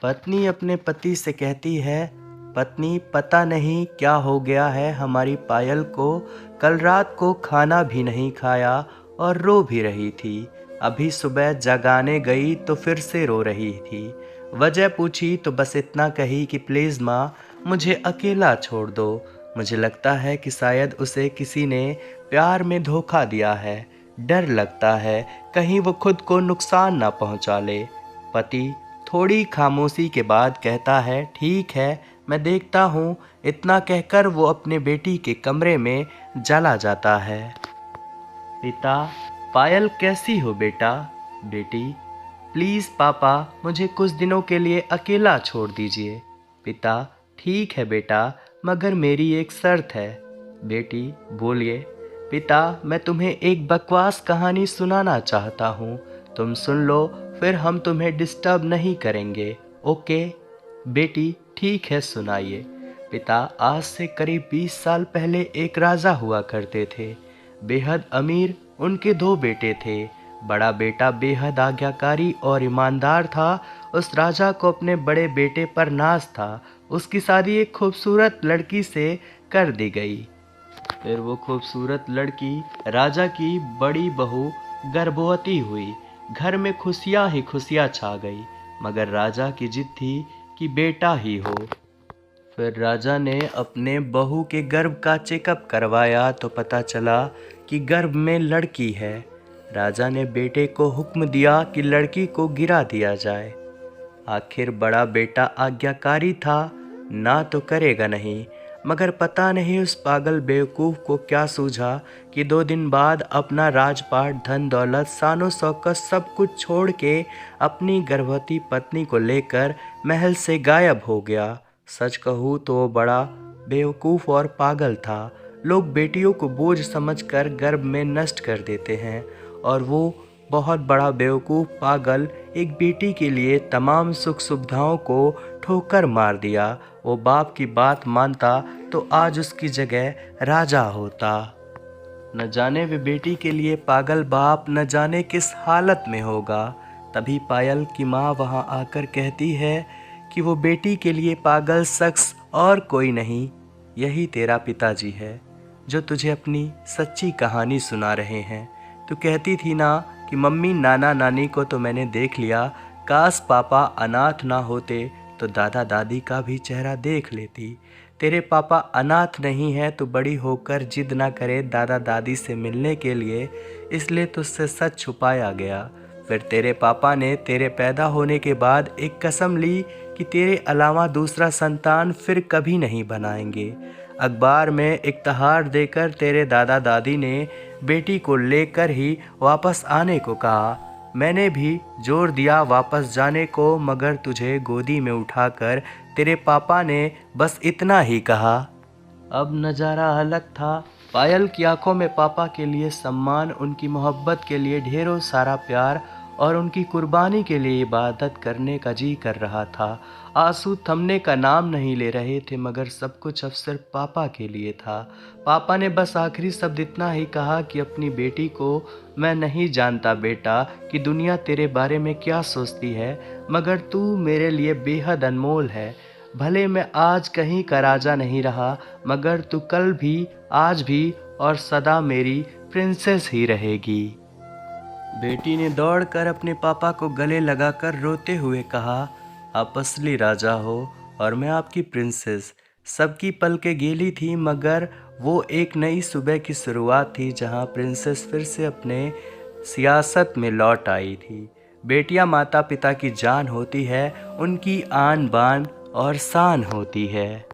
पत्नी अपने पति से कहती है, पत्नी पता नहीं क्या हो गया है हमारी पायल को, कल रात को खाना भी नहीं खाया और रो भी रही थी। अभी सुबह जगाने गई तो फिर से रो रही थी। वजह पूछी तो बस इतना कही कि प्लीज़ माँ, मुझे अकेला छोड़ दो। मुझे लगता है कि शायद उसे किसी ने प्यार में धोखा दिया है। डर लगता है कहीं वो खुद को नुकसान ना पहुँचा ले। पति थोड़ी खामोशी के बाद कहता है, ठीक है, मैं देखता हूँ। इतना कहकर वो अपने बेटी के कमरे में चला जाता है। पिता, पायल कैसी हो बेटा? बेटी, प्लीज़ पापा, मुझे कुछ दिनों के लिए अकेला छोड़ दीजिए। पिता, ठीक है बेटा, मगर मेरी एक शर्त है। बेटी, बोलिए। पिता, मैं तुम्हें एक बकवास कहानी सुनाना चाहता हूँ, तुम सुन लो, फिर हम तुम्हें डिस्टर्ब नहीं करेंगे, ओके? बेटी, ठीक है, सुनाइए। पिता, आज से करीब 20 साल पहले एक राजा हुआ करते थे, बेहद अमीर। उनके दो बेटे थे। बड़ा बेटा बेहद आज्ञाकारी और ईमानदार था। उस राजा को अपने बड़े बेटे पर नाज था। उसकी शादी एक खूबसूरत लड़की से कर दी गई। फिर वो खूबसूरत लड़की राजा की बड़ी बहू गर्भवती हुई। घर में खुशियाँ ही खुशियाँ छा गई, मगर राजा की जिद थी कि बेटा ही हो। फिर राजा ने अपने बहू के गर्भ का चेकअप करवाया तो पता चला कि गर्भ में लड़की है। राजा ने बेटे को हुक्म दिया कि लड़की को गिरा दिया जाए। आखिर बड़ा बेटा आज्ञाकारी था, ना तो करेगा नहीं, मगर पता नहीं उस पागल बेवकूफ़ को क्या सूझा कि 2 दिन बाद अपना राजपाट, धन दौलत, शानो शौकत सब कुछ छोड़ के अपनी गर्भवती पत्नी को लेकर महल से गायब हो गया। सच कहूँ तो वो बड़ा बेवकूफ़ और पागल था। लोग बेटियों को बोझ समझकर गर्भ में नष्ट कर देते हैं, और वो बहुत बड़ा बेवकूफ़ पागल एक बेटी के लिए तमाम सुख सुविधाओं को ठोकर मार दिया। वो बाप की बात मानता तो आज उसकी जगह राजा होता। न जाने वे बेटी के लिए पागल बाप न जाने किस हालत में होगा। तभी पायल की माँ वहाँ आकर कहती है कि वो बेटी के लिए पागल शख्स और कोई नहीं, यही तेरा पिताजी है जो तुझे अपनी सच्ची कहानी सुना रहे हैं। तू कहती थी ना कि मम्मी नाना नानी को तो मैंने देख लिया, काश पापा अनाथ ना होते तो दादा दादी का भी चेहरा देख लेती। तेरे पापा अनाथ नहीं है तो बड़ी होकर जिद ना करे दादा दादी से मिलने के लिए, इसलिए तुझसे सच छुपाया गया। फिर तेरे पापा ने तेरे पैदा होने के बाद एक कसम ली कि तेरे अलावा दूसरा संतान फिर कभी नहीं बनाएंगे। अखबार में इख्तिहार देकर तेरे दादा दादी ने बेटी को लेकर ही वापस आने को कहा। मैंने भी जोर दिया वापस जाने को, मगर तुझे गोदी में उठाकर तेरे पापा ने बस इतना ही कहा। अब नज़ारा अलग था। पायल की आंखों में पापा के लिए सम्मान, उनकी मोहब्बत के लिए ढेरों सारा प्यार और उनकी कुर्बानी के लिए इबादत करने का जी कर रहा था। आंसू थमने का नाम नहीं ले रहे थे, मगर सब कुछ अब सिर्फ पापा के लिए था। पापा ने बस आखिरी शब्द इतना ही कहा कि अपनी बेटी को, मैं नहीं जानता बेटा कि दुनिया तेरे बारे में क्या सोचती है, मगर तू मेरे लिए बेहद अनमोल है। भले मैं आज कहीं का राजा नहीं रहा, मगर तू कल भी, आज भी और सदा मेरी प्रिंसेस ही रहेगी। बेटी ने दौड़कर अपने पापा को गले लगाकर रोते हुए कहा, आप असली राजा हो और मैं आपकी प्रिंसेस। सबकी पलकें गीली थी, मगर वो एक नई सुबह की शुरुआत थी जहां प्रिंसेस फिर से अपने सियासत में लौट आई थी। बेटियां माता पिता की जान होती है, उनकी आन बान और शान होती है।